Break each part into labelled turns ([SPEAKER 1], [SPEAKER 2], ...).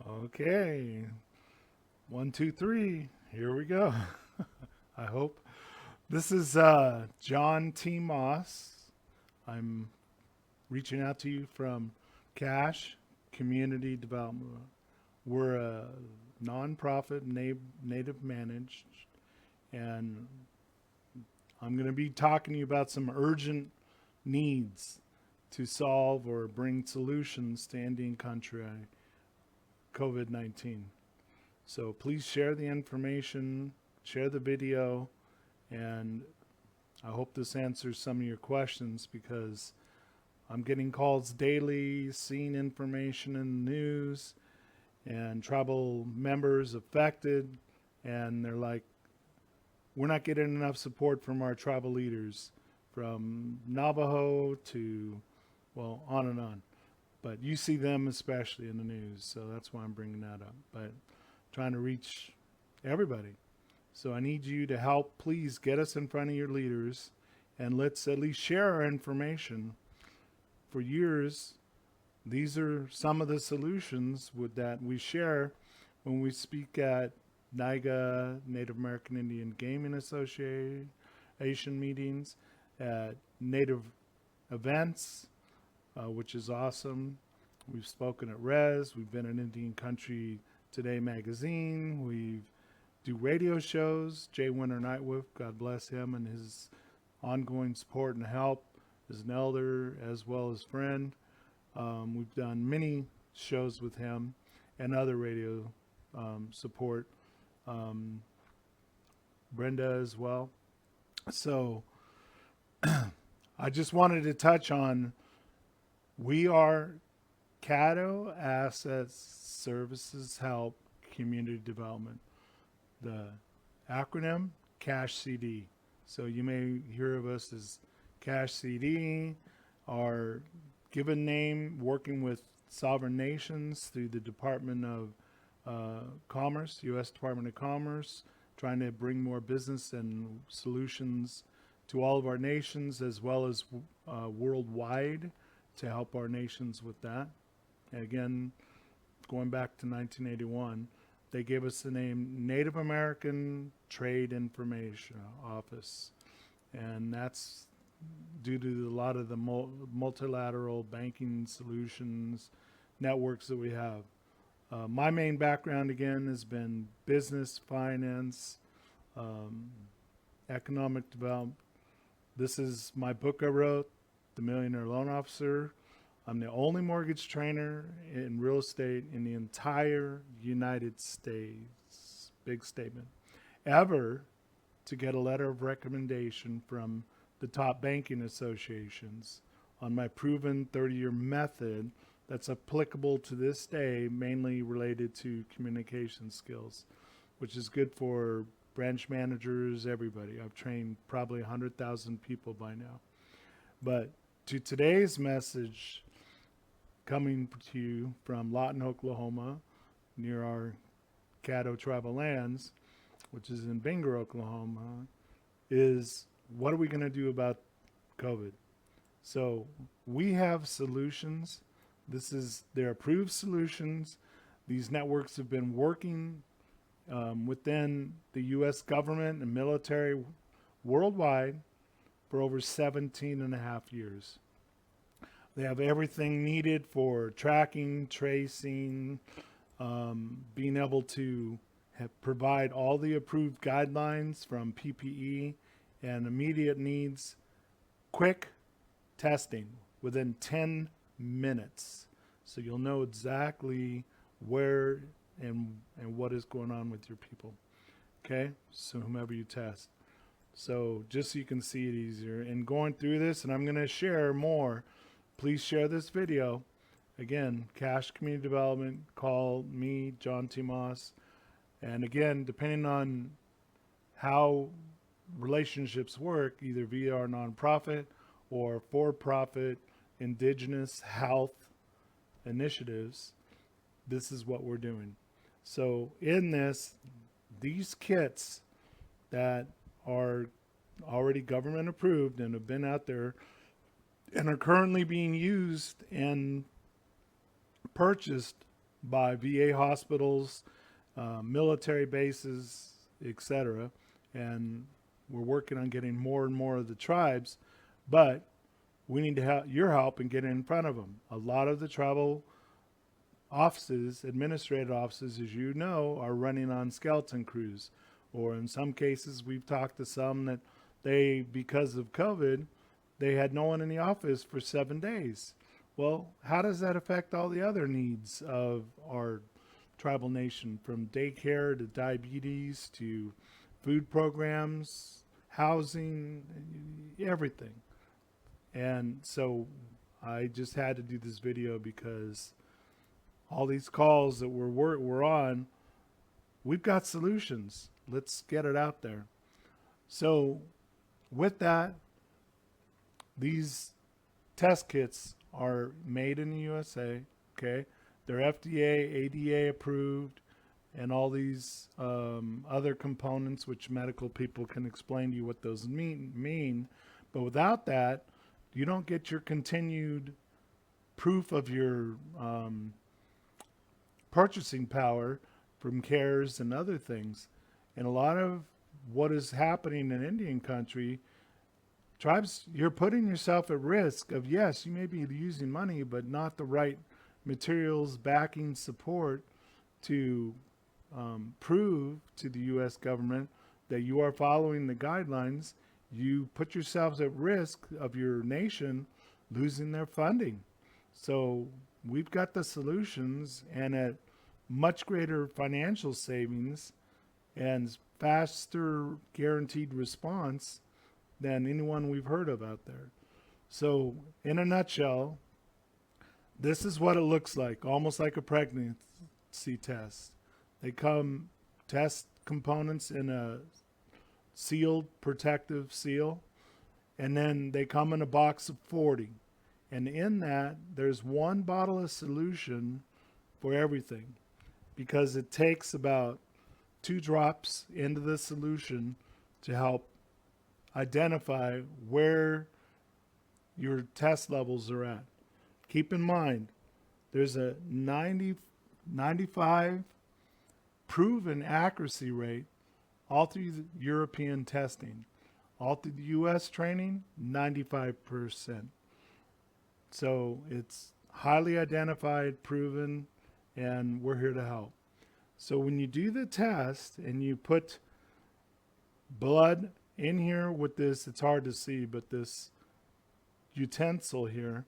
[SPEAKER 1] Okay. One, two, three. Here we go. I hope. This is John T. Moss. I'm reaching out to you from Cash Community Development. We're a nonprofit, native managed, and I'm going to be talking to you about some urgent needs to solve or bring solutions to Indian country COVID-19. So please share the information, share the video, and I hope this answers some of your questions because I'm getting calls daily, seeing information in the news, and tribal members affected, and they're like, we're not getting enough support from our tribal leaders, from Navajo to, well, on and on. But you see them especially in the news, so that's why I'm bringing that up. But trying to reach everybody. So I need you to help. Please get us in front of your leaders and let's at least share our information. For years, these are some of the solutions that we share when we speak at NIGA, Native American Indian Gaming Association meetings, at Native events, which is awesome. We've spoken at Res. We've been in Indian Country Today magazine. We do radio shows. Jay Winter Nightwolf, God bless him and his ongoing support and help as an elder as well as friend. We've done many shows with him and other radio support. Brenda as well. So I just wanted to touch on we are Caddo Assets Services Help Community Development. The acronym CASH CD. So you may hear of us as CASH CD. Our given name, working with sovereign nations through the Department of Commerce, U.S. Department of Commerce, trying to bring more business and solutions to all of our nations as well as worldwide to help our nations with that. And again, going back to 1981, they gave us the name Native American Trade Information Office. And that's due to a lot of the multilateral banking solutions networks that we have. My main background, again, has been business, finance, economic development. This is my book I wrote, The Millionaire Loan Officer. I'm the only mortgage trainer in real estate in the entire United States, big statement, ever to get a letter of recommendation from the top banking associations on my proven 30-year method that's applicable to this day, mainly related to communication skills, which is good for branch managers, everybody. I've trained probably 100,000 people by now. But to today's message, coming to you from Lawton, Oklahoma, near our Caddo tribal lands, which is in Bangor, Oklahoma, is what are we going to do about COVID? So we have solutions. They're approved solutions. These networks have been working within the U.S. government and military worldwide for over 17 and a half years. They have everything needed for tracking, tracing, being able to provide all the approved guidelines from PPE and immediate needs, quick testing within 10 minutes. So you'll know exactly where and what is going on with your people. Okay? So whomever you test. So just so you can see it easier. And going through this, and I'm going to share more, please share this video. Again, Cash Community Development, call me, John T. Moss. And again, depending on how relationships work, either via our nonprofit or for-profit indigenous health initiatives, this is what we're doing. So in this, these kits that are already government approved and have been out there and are currently being used and purchased by VA hospitals, military bases, etc. And we're working on getting more and more of the tribes, but we need to have your help in getting in front of them. A lot of the tribal offices, administrative offices, as you know, are running on skeleton crews. Or in some cases, we've talked to some that because of COVID, they had no one in the office for 7 days. Well, how does that affect all the other needs of our tribal nation, from daycare to diabetes to food programs, housing, everything? And so I just had to do this video because all these calls that we're on, we've got solutions. Let's get it out there. So with that, these test kits are made in the USA, okay? They're FDA, ADA approved, and all these other components, which medical people can explain to you what those mean. But without that, you don't get your continued proof of your purchasing power from CARES and other things. And a lot of what is happening in Indian country, tribes, you're putting yourself at risk of, yes, you may be using money, but not the right materials, backing, support to prove to the U.S. government that you are following the guidelines. You put yourselves at risk of your nation losing their funding. So we've got the solutions, and at much greater financial savings and faster guaranteed response than anyone we've heard of out there. So in a nutshell, this is what it looks like, almost like a pregnancy test. They come test components in a sealed protective seal, and then they come in a box of 40. And in that, there's one bottle of solution for everything, because it takes about 2 drops into the solution to help identify where your test levels are at. Keep in mind, there's a 95 proven accuracy rate all through the European testing. All through the U.S. training, 95%. So it's highly identified, proven, and we're here to help. So when you do the test and you put blood in here with this, it's hard to see, but this utensil here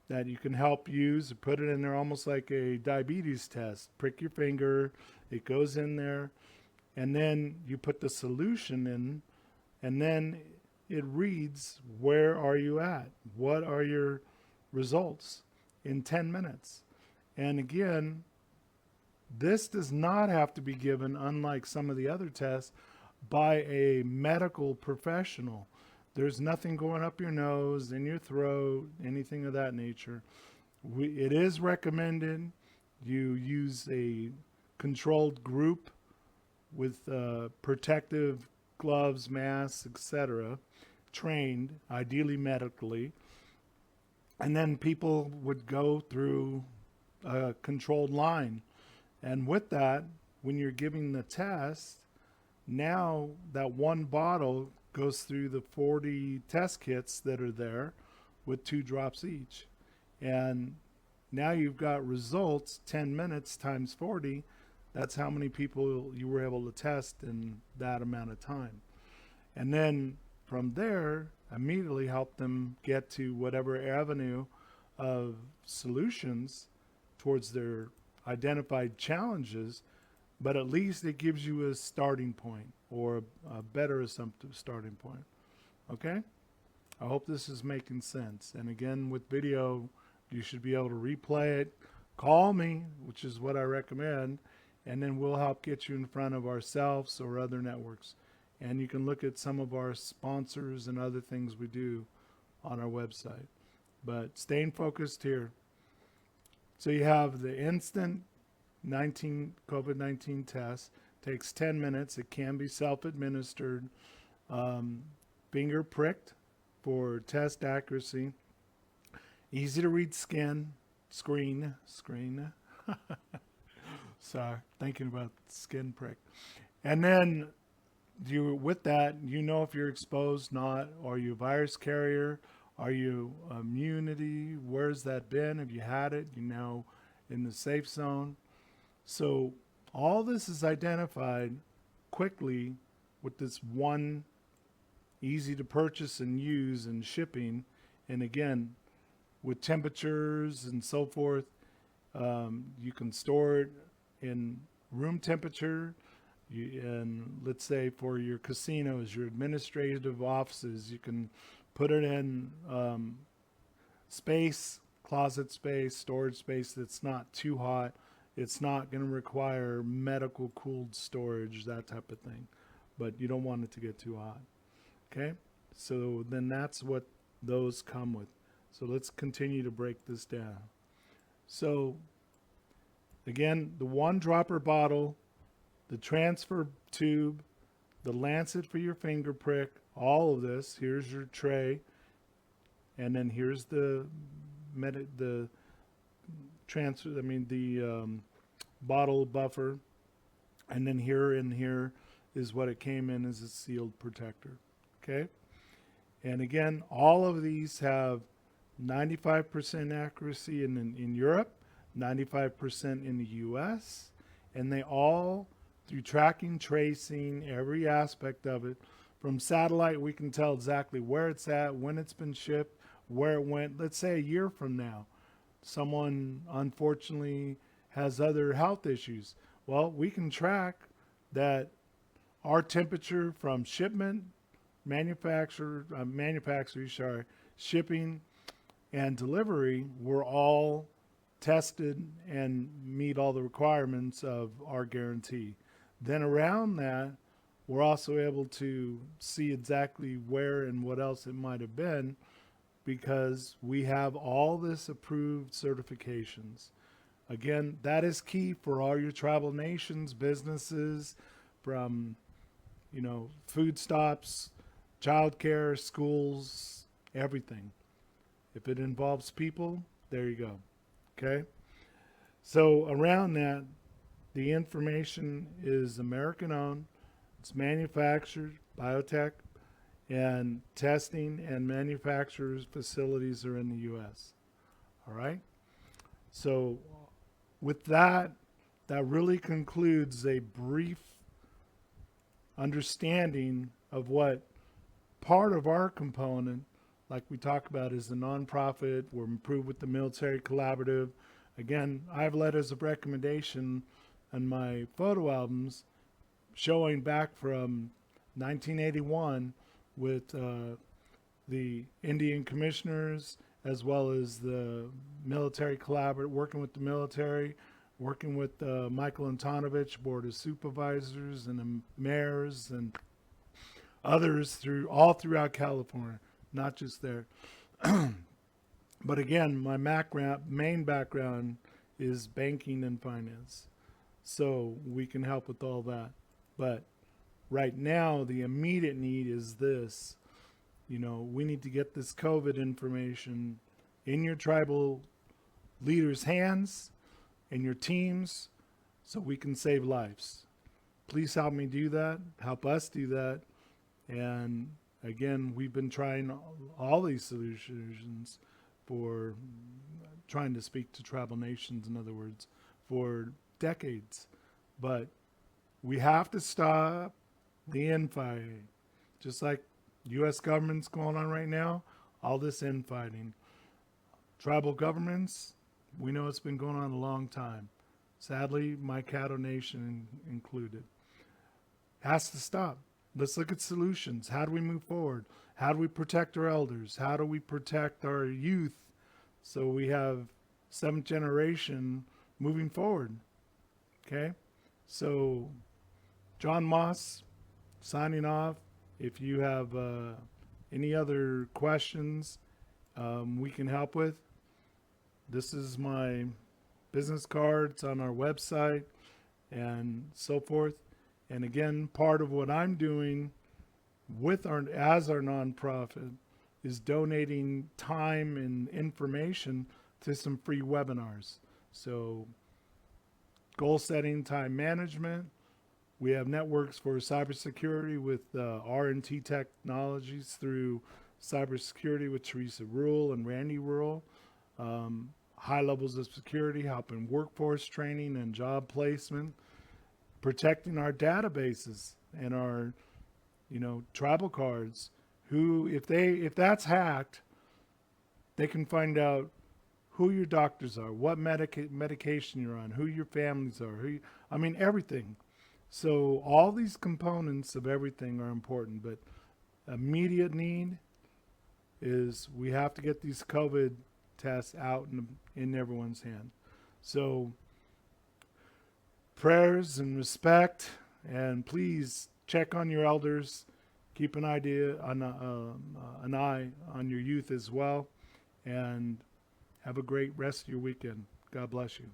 [SPEAKER 1] that you can help use, put it in there almost like a diabetes test. Prick your finger, it goes in there, and then you put the solution in, and then it reads, where are you at? What are your results in 10 minutes? And again, this does not have to be given, unlike some of the other tests, by a medical professional. There's nothing going up your nose, in your throat, anything of that nature. It is recommended you use a controlled group with protective gloves, masks, etc., trained, ideally medically. And then people would go through a controlled line. And with that, when you're giving the test, now that one bottle goes through the 40 test kits that are there with 2 drops each. And now you've got results, 10 minutes times 40. That's how many people you were able to test in that amount of time. And then from there, immediately help them get to whatever avenue of solutions towards their identified challenges, but at least it gives you a starting point, or a better assumptive starting point. Okay? I hope this is making sense. And again, with video, you should be able to replay it. Call me, which is what I recommend, and then we'll help get you in front of ourselves or other networks. And you can look at some of our sponsors and other things we do on our website. But staying focused here. So you have the instant COVID-19 test. Takes 10 minutes. It can be self-administered. Finger pricked for test accuracy. Easy to read screen. Sorry, thinking about skin prick. And then with that, if you're exposed, not. Are you a virus carrier? Are you immunity? Where's that been? Have you had it? In the safe zone. So all this is identified quickly with this one easy to purchase and use and shipping. And again, with temperatures and so forth, you can store it in room temperature. And let's say for your casinos, your administrative offices, you can put it in space, closet space, storage space that's not too hot. It's not going to require medical cooled storage, that type of thing. But you don't want it to get too hot. Okay? So then that's what those come with. So let's continue to break this down. So again, the one dropper bottle, the transfer tube, the lancet for your finger prick, all of this. Here's your tray. And then here's the bottle buffer. And then here is what it came in as a sealed protector. Okay? And again, all of these have 95% accuracy in Europe, 95% in the US, and they all, through tracking, tracing, every aspect of it, from satellite, we can tell exactly where it's at, when it's been shipped, where it went. Let's say a year from now, someone unfortunately has other health issues. Well, we can track that our temperature from shipment, shipping, and delivery were all tested and meet all the requirements of our guarantee. Then around that, we're also able to see exactly where and what else it might have been, because we have all this approved certifications. Again, that is key for all your travel nations, businesses, from food stops, childcare, schools, everything. If it involves people, there you go. Okay? So around that, the information is American owned. It's manufactured, biotech, and testing and manufacturers facilities are in the U.S. All right? So with that, that really concludes a brief understanding of what part of our component, like we talk about, is the nonprofit. We're improved with the military collaborative. Again, I have letters of recommendation on my photo albums showing back from 1981 with the Indian commissioners, as well as the military collaborative, working with the military, working with Michael Antonovich, Board of Supervisors, and the mayors and others all throughout California, not just there. But again, my main background is banking and finance. So we can help with all that. But right now, the immediate need is this. We need to get this COVID information in your tribal leaders' hands, in your teams, so we can save lives. Please help me do that. Help us do that. And again, we've been trying all these solutions for trying to speak to tribal nations, in other words, for decades. But we have to stop the infighting. Just like U.S. government's going on right now, all this infighting. Tribal governments, we know it's been going on a long time. Sadly, my Caddo Nation included. Has to stop. Let's look at solutions. How do we move forward? How do we protect our elders? How do we protect our youth so we have seventh generation moving forward? Okay? So, John Moss, signing off. If you have any other questions we can help with, this is my business card. It's on our website and so forth. And again, part of what I'm doing as our nonprofit is donating time and information to some free webinars. So goal setting, time management. We have networks for cybersecurity with R&T Technologies through cybersecurity with Teresa Rule and Randy Rule. High levels of security, helping workforce training and job placement, protecting our databases and our, tribal cards. Who, if that's hacked, they can find out who your doctors are, what medication you're on, who your families are, everything. So all these components of everything are important, but immediate need is we have to get these COVID tests out in everyone's hand. So prayers and respect, and please check on your elders. Keep an eye on your youth as well, and have a great rest of your weekend. God bless you.